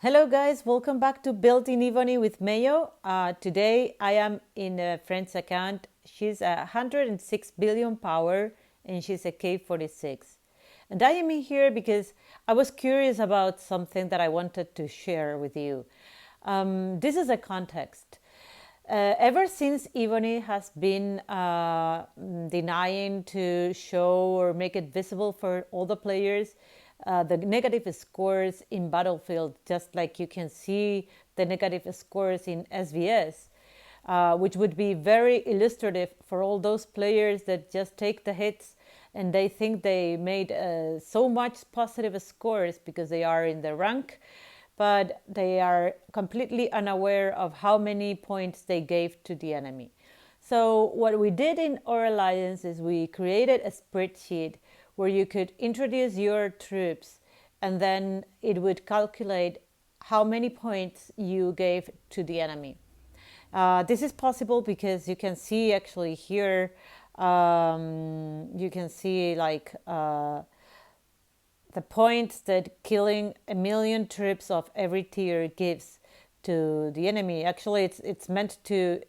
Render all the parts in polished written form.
Hello guys, welcome back to Built in Ebony with Mayo. Today I am in a friend's account. She's 106 billion power and she's a K46. And I am here because I was curious about something that I wanted to share with you. This is a context. Ever since Ebony has been denying to show or make it visible for all the players, the negative scores in Battlefield, just like you can see the negative scores in SVS, which would be very illustrative for all those players that just take the hits and they think they made so much positive scores because they are in the rank, but they are completely unaware of how many points they gave to the enemy. So what we did in our alliance is we created a spreadsheet where you could introduce your troops and then it would calculate how many points you gave to the enemy. This is possible because you can see actually here, you can see like the points that killing 1,000,000 troops of every tier gives to the enemy. Actually, it's meant to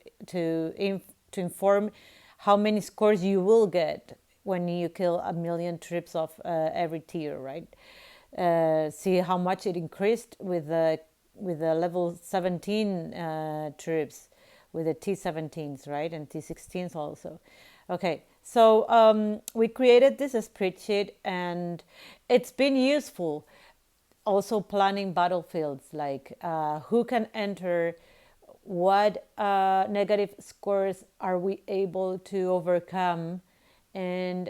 inform how many scores you will get when you kill 1,000,000 troops of every tier, right? See how much it increased with the level 17 troops, with the T17s, right, and T16s also. Okay, so we created this spreadsheet and it's been useful also planning battlefields, like who can enter, what negative scores are we able to overcome and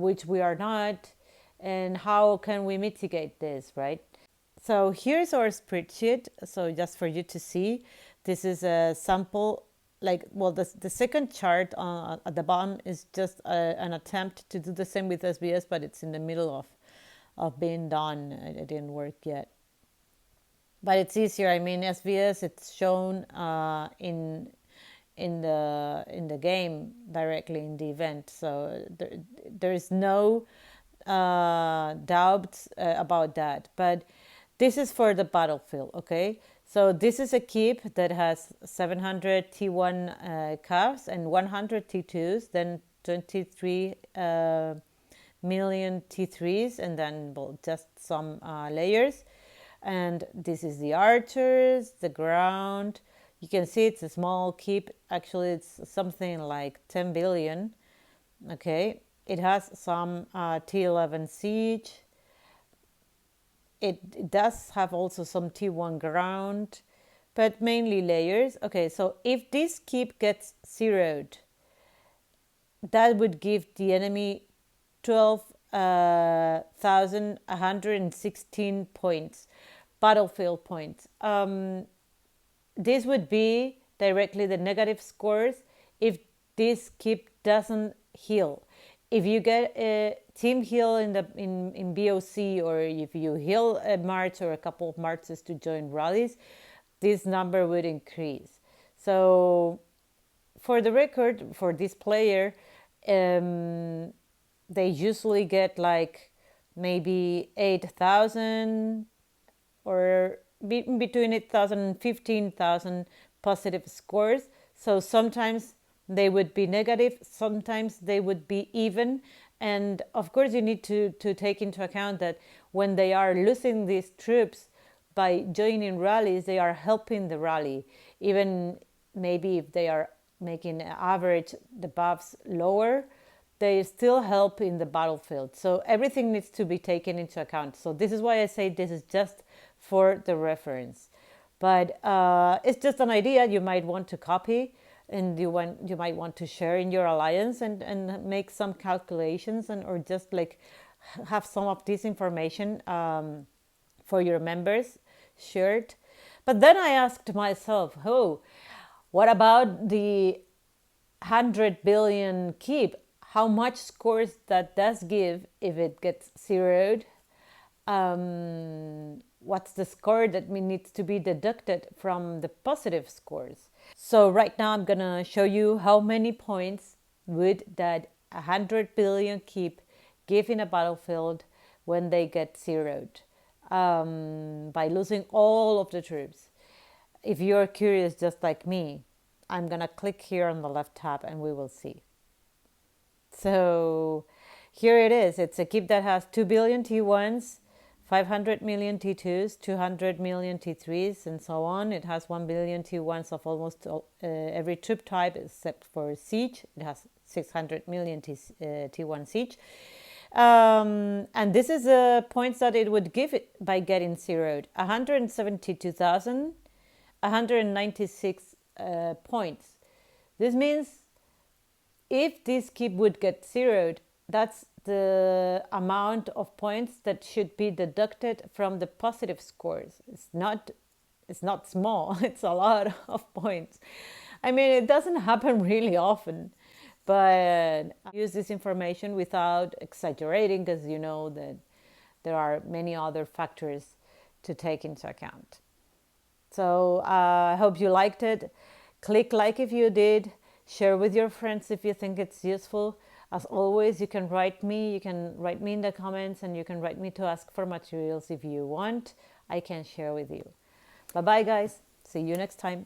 which we are not, and how can we mitigate this, right? So here's our spreadsheet. So just for you to see, this is a sample, like, well, the second chart at the bottom is just an attempt to do the same with SBS, but it's in the middle of being done. It didn't work yet. But it's easier. I mean, SBS, it's shown in the game directly in the event, so there is no doubts about that. But this is for the battlefield, okay? So this is a keep that has 700 T1 calves and 100 T2s, then 23 million T3s, and then, well, just some layers. And this is the archers, the ground. You can see it's a small keep. Actually, it's something like 10 billion. Okay, it has some T11 siege. It does have also some T1 ground, but mainly layers. Okay, so if this keep gets zeroed, that would give the enemy 12,116 points, battlefield points. This would be directly the negative scores if this keep doesn't heal. If you get a team heal in BOC, or if you heal a march or a couple of marches to join rallies, this number would increase. So for the record, for this player, they usually get like maybe 8,000 or between 8,000 and 15,000 positive scores. So sometimes they would be negative, sometimes they would be even. And of course, you need to take into account that when they are losing these troops by joining rallies, they are helping the rally. Even maybe if they are making average the buffs lower, they still help in the battlefield. So everything needs to be taken into account. So this is why I say this is just for the reference. But it's just an idea you might want to copy, and you might want to share in your alliance and make some calculations, and or just like have some of this information for your members shared. But then I asked myself, oh, what about the 100 billion keep? How much scores that does give if it gets zeroed? What's the score that needs to be deducted from the positive scores? So right now I'm gonna show you how many points would that 100 billion keep give in a battlefield when they get zeroed. by losing all of the troops. If you're curious just like me, I'm gonna click here on the left tab and we will see. So here it is. It's a KIP that has 2 billion T1s, 500 million T2s, 200 million T3s, and so on. It has 1 billion T1s of almost every troop type except for siege. It has 600 million T1 siege. And this is the points that it would give it by getting zeroed. 172,000, 196 points. This means if this KIP would get zeroed, that's the amount of points that should be deducted from the positive scores. It's not small. It's a lot of points. I mean, it doesn't happen really often, but I use this information without exaggerating, because you know that there are many other factors to take into account. So I hope you liked it. Click like if you did. Share with your friends if you think it's useful. As always, you can write me. You can write me in the comments, and you can write me to ask for materials if you want. I can share with you. Bye-bye, guys. See you next time.